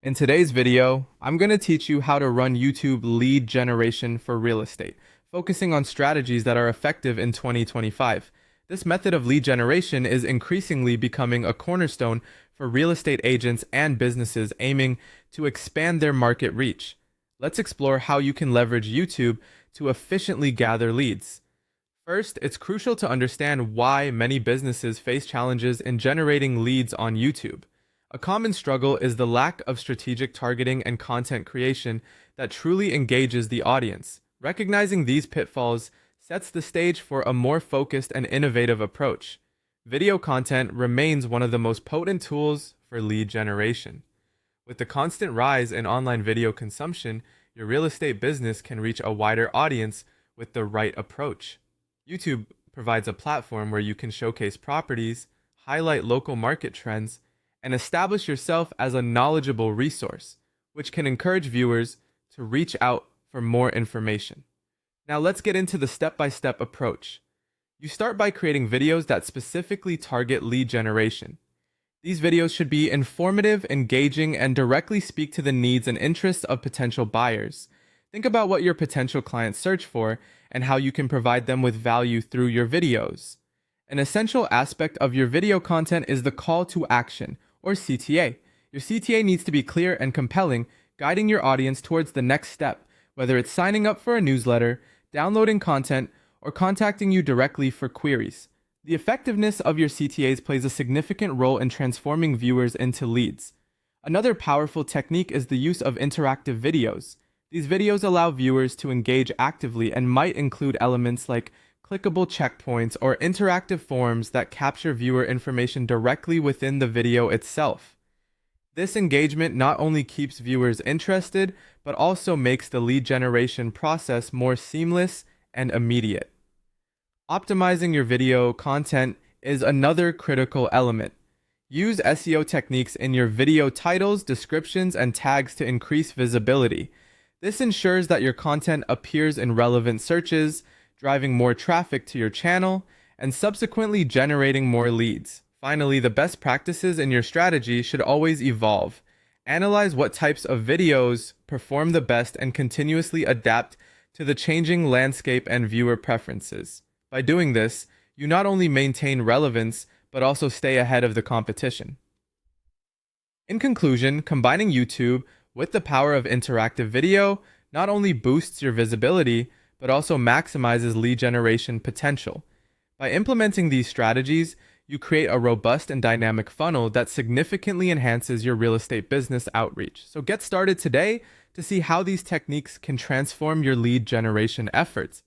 In today's video, I'm going to teach you how to run YouTube lead generation for real estate, focusing on strategies that are effective in 2025. This method of lead generation is increasingly becoming a cornerstone for real estate agents and businesses aiming to expand their market reach. Let's explore how you can leverage YouTube to efficiently gather leads. First, it's crucial to understand why many businesses face challenges in generating leads on YouTube. A common struggle is the lack of strategic targeting and content creation that truly engages the audience. Recognizing these pitfalls sets the stage for a more focused and innovative approach. Video content remains one of the most potent tools for lead generation. With the constant rise in online video consumption, your real estate business can reach a wider audience with the right approach. YouTube provides a platform where you can showcase properties, highlight local market trends, and establish yourself as a knowledgeable resource, which can encourage viewers to reach out for more information. Now let's get into the step-by-step approach. You start by creating videos that specifically target lead generation. These videos should be informative, engaging, and directly speak to the needs and interests of potential buyers. Think about what your potential clients search for and how you can provide them with value through your videos. An essential aspect of your video content is the call to action, or CTA. Your CTA needs to be clear and compelling, guiding your audience towards the next step, whether it's signing up for a newsletter, downloading content, or contacting you directly for queries. The effectiveness of your CTAs plays a significant role in transforming viewers into leads. Another powerful technique is the use of interactive videos. These videos allow viewers to engage actively and might include elements like clickable checkpoints or interactive forms that capture viewer information directly within the video itself. This engagement not only keeps viewers interested, but also makes the lead generation process more seamless and immediate. Optimizing your video content is another critical element. Use SEO techniques in your video titles, descriptions, and tags to increase visibility. This ensures that your content appears in relevant searches, driving more traffic to your channel, and subsequently generating more leads. Finally, the best practices in your strategy should always evolve. Analyze what types of videos perform the best and continuously adapt to the changing landscape and viewer preferences. By doing this, you not only maintain relevance, but also stay ahead of the competition. In conclusion, combining YouTube with the power of interactive video not only boosts your visibility, but also maximizes lead generation potential. By implementing these strategies, you create a robust and dynamic funnel that significantly enhances your real estate business outreach. So get started today to see how these techniques can transform your lead generation efforts.